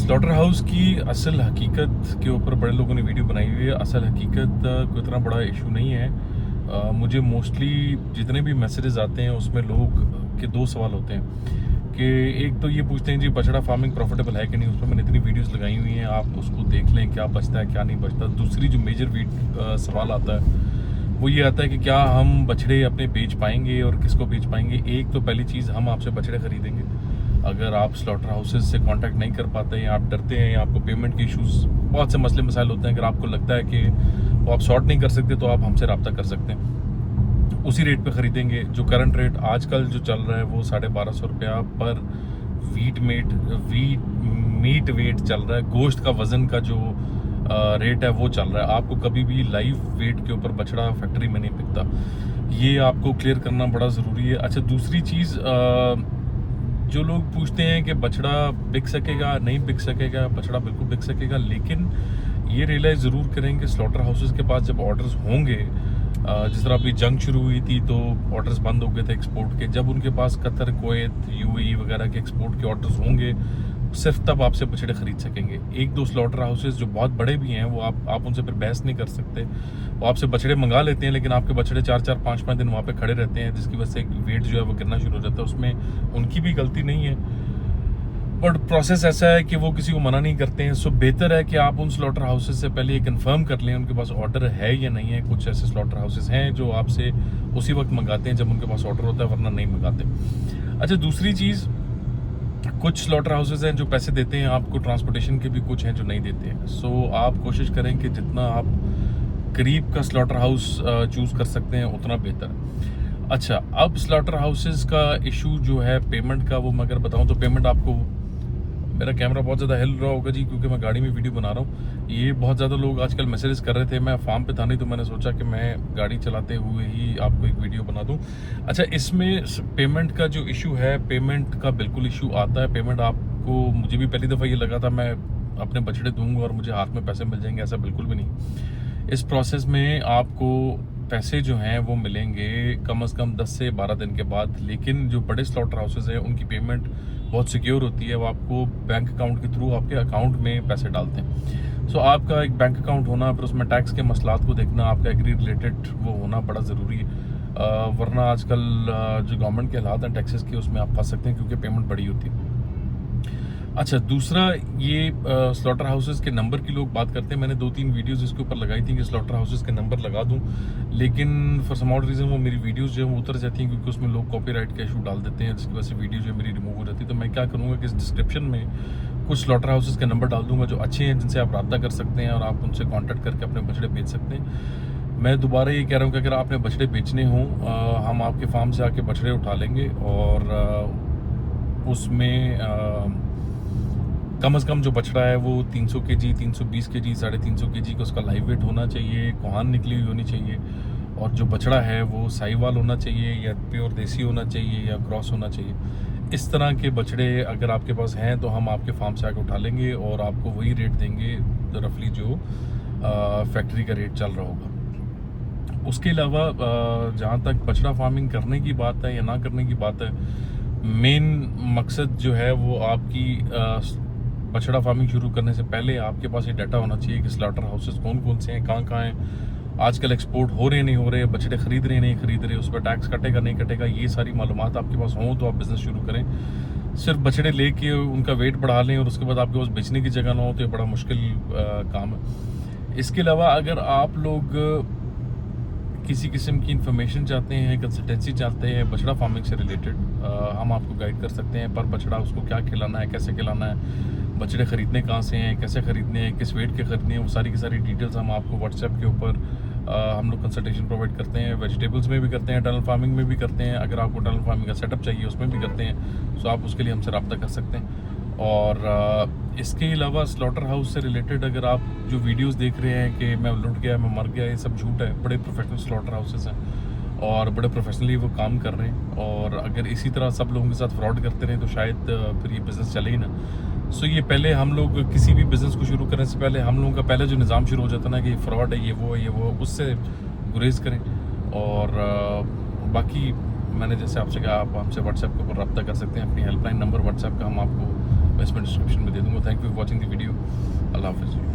Slaughter house की असल हकीकत के ऊपर बड़े लोगों ने वीडियो बनाई हुई है। असल हकीकत कोई इतना बड़ा इशू नहीं है। मुझे मोस्टली जितने भी मैसेजेस आते हैं उसमें लोग के दो सवाल होते हैं कि एक तो ये पूछते हैं जी बछड़ा फार्मिंग प्रॉफिटेबल है कि नहीं। उस पर मैंने इतनी वीडियोस लगाई हुई हैं, आप उसको देख लें क्या बचता है क्या नहीं बचता। दूसरी जो मेजर सवाल आता है वो ये आता है कि क्या हम बछड़े अपने बेच पाएंगे और किसको बेच पाएंगे। एक तो पहली चीज़, हम आपसे बछड़े खरीदेंगे। अगर आप स्लॉटर हाउसेज से कांटेक्ट नहीं कर पाते हैं, आप डरते हैं या आपको पेमेंट के इश्यूज, बहुत से मसले मसाइल होते हैं, अगर आपको लगता है कि वो आप सॉर्ट नहीं कर सकते तो आप हमसे रब्ता कर सकते हैं। उसी रेट पे ख़रीदेंगे जो करंट रेट आजकल जो चल रहा है वो 1250 रुपया पर मीट वेट चल रहा है। गोश्त का वज़न का जो रेट है वो चल रहा है। आपको कभी भी लाइव वेट के ऊपर बछड़ा फैक्ट्री में नहीं बिकता। ये आपको क्लियर करना बड़ा ज़रूरी है। अच्छा, दूसरी चीज़, जो लोग पूछते हैं कि बछड़ा बिक सकेगा नहीं बिक सकेगा, बछड़ा बिल्कुल बिक सकेगा, लेकिन ये रियलाइज़ ज़रूर करें कि स्लॉटर हाउसेस के पास जब ऑर्डर्स होंगे, जिस तरह अभी जंग शुरू हुई थी तो ऑर्डर्स बंद हो गए थे एक्सपोर्ट के, जब उनके पास कतर, कुवैत, यूएई वगैरह के एक्सपोर्ट के ऑर्डर्स होंगे सिर्फ तब आपसे बछड़े खरीद सकेंगे। एक दो स्लॉटर हाउसेस जो बहुत बड़े भी हैं वो आप उनसे फिर बहस नहीं कर सकते। वो आपसे बछड़े मंगा लेते हैं लेकिन आपके बछड़े 4-4, 5-5 दिन वहाँ पे खड़े रहते हैं, जिसकी वजह से वेट जो है वो गिरना शुरू हो जाता है। उसमें उनकी भी गलती नहीं है, बट प्रोसेस ऐसा है कि वो किसी को मना नहीं करते हैं। सो बेहतर है कि आप उन स्लॉटर हाउसेस से पहले ये कंफर्म कर लें उनके पास ऑर्डर है या नहीं है। कुछ ऐसे स्लॉटर हाउसेस हैं जो आपसे उसी वक्त मंगाते हैं जब उनके पास ऑर्डर होता है, वरना नहीं मंगाते। अच्छा, दूसरी चीज़, कुछ स्लॉटर हाउसेस हैं जो पैसे देते हैं आपको ट्रांसपोर्टेशन के भी, कुछ हैं जो नहीं देते हैं। सो आप कोशिश करें कि जितना आप करीब का स्लॉटर हाउस चूज़ कर सकते हैं उतना बेहतर है। अच्छा, अब स्लॉटर हाउसेस का इशू जो है पेमेंट का, वो मैं अगर बताऊं तो पेमेंट आपको, मेरा कैमरा बहुत ज़्यादा हिल रहा होगा जी क्योंकि मैं गाड़ी में वीडियो बना रहा हूँ। ये बहुत ज़्यादा लोग आजकल मैसेजेस कर रहे थे, मैं फार्म पे था नहीं तो मैंने सोचा कि मैं गाड़ी चलाते हुए ही आपको एक वीडियो बना दूँ। अच्छा, इसमें पेमेंट का जो इशू है, पेमेंट का बिल्कुल इशू आता है। पेमेंट आपको, मुझे भी पहली दफ़ा ये लगा था मैं अपने बछड़े दूंगा और मुझे हाथ में पैसे मिल जाएंगे, ऐसा बिल्कुल भी नहीं। इस प्रोसेस में आपको पैसे जो हैं वो मिलेंगे कम से कम 10 से 12 दिन के बाद। लेकिन जो बड़े स्लॉटर हाउसेज हैं उनकी पेमेंट बहुत सिक्योर होती है। वो आपको बैंक अकाउंट के थ्रू आपके अकाउंट में पैसे डालते हैं। सो आपका एक बैंक अकाउंट होना, फिर उसमें टैक्स के मसलात को देखना, आपका एग्री रिलेटेड वो होना बड़ा ज़रूरी है। वरना आजकल जो गवर्नमेंट के हालात हैं टैक्सेस के, उसमें आप फंस सकते हैं क्योंकि पेमेंट बड़ी होती है। अच्छा, दूसरा ये स्लॉटर हाउसेस के नंबर की लोग बात करते हैं। मैंने 2-3 वीडियोस इसके ऊपर लगाई थी कि स्लॉटर हाउसेस के नंबर लगा दूं, लेकिन फॉर सम ऑड रीज़न वो मेरी वीडियोस जो है वो उतर जाती हैं क्योंकि उसमें लोग कॉपीराइट का इशू डाल देते हैं, जिसकी वजह से वीडियो जो है मेरी रिमूव हो जाती है। तो मैं क्या करूँगा कि इस डिस्क्रिप्शन में कुछ स्लॉटर हाउसेस के नंबर डाल दूंगा जो अच्छे हैं, जिनसे आप रब्ता कर सकते हैं और आप उनसे कॉन्टैक्ट करके अपने बछड़े बेच सकते हैं। मैं दोबारा ये कह रहा हूँ कि अगर आपने बछड़े बेचने हों, हम आपके फार्म से आके बछड़े उठा लेंगे और उसमें कम से कम जो बछड़ा है वो 300 केजी, 320 केजी, 350 केजी का उसका लाइव वेट होना चाहिए, कोहान निकली हुई होनी चाहिए, और जो बछड़ा है वो साहिवाल होना चाहिए या प्योर देसी होना चाहिए या क्रॉस होना चाहिए। इस तरह के बछड़े अगर आपके पास हैं तो हम आपके फार्म से आके उठा लेंगे और आपको वही रेट देंगे रफली जो फैक्ट्री का रेट चल रहा होगा। उसके अलावा जहाँ तक बछड़ा फार्मिंग करने की बात है या ना करने की बात है, मेन मकसद जो है वो आपकी बछड़ा फार्मिंग शुरू करने से पहले आपके पास ये डाटा होना चाहिए कि स्लॉटर हाउसेस कौन कौन से हैं, कहाँ हैं, आजकल एक्सपोर्ट हो रहे नहीं हो रहे, बछड़े खरीद रहे नहीं खरीद रहे, उस पर टैक्स कटेगा नहीं कटेगा। ये सारी मालूमात आपके पास हों तो आप बिज़नेस शुरू करें। सिर्फ बछड़े लेके उनका वेट बढ़ा लें और उसके बाद आपके पास बेचने की जगह ना हो तो ये बड़ा मुश्किल काम है। इसके अलावा अगर आप लोग किसी किस्म की इन्फॉर्मेशन चाहते हैं, कंसल्टेंसी चाहते हैं बछड़ा फार्मिंग से रिलेटेड, हम आपको गाइड कर सकते हैं। पर बछड़ा उसको क्या खिलाना है, कैसे खिलाना है, बछड़े ख़रीदने कहाँ से हैं, कैसे ख़रीदने हैं, किस वेट के ख़रीदने हैं, वो सारी की सारी डिटेल्स हम आपको व्हाट्सएप के ऊपर हम लोग कंसल्टेशन प्रोवाइड करते हैं। वेजिटेबल्स में भी करते हैं, टनल फार्मिंग में भी करते हैं। अगर आपको टनल फार्मिंग का सेटअप चाहिए उसमें भी करते हैं, सो आप उसके लिए हमसे रब्ता कर सकते हैं। और इसके अलावा स्लॉटर हाउस से रिलेटेड अगर आप जो वीडियोस देख रहे हैं कि मैं लुट गया, मैं मर गया, ये सब झूठ है। बड़े प्रोफेशनल स्लॉटर हाउसेस हैं और बड़े प्रोफेशनली वो काम कर रहे हैं, और अगर इसी तरह सब लोगों के साथ फ्रॉड करते रहें तो शायद फिर ये बिज़नेस चले ही ना। सो ये पहले हम लोग किसी भी बिज़नेस को शुरू करने से पहले हम लोगों का पहले जो निज़ाम शुरू हो जाता है ना कि ये फ्रॉड है, ये वो, उससे गुरेज करें। और बाकी मैंने जैसे आपसे कहा, आप हमसे व्हाट्सएप के ऊपर रब्ता कर सकते हैं। अपनी हेल्पलाइन नंबर व्हाट्सएप का हम आपको मैं इसमें डिस्क्रिप्शन में दे दूँगा। Thank you for watching the video. अल्लाह हाफिज़।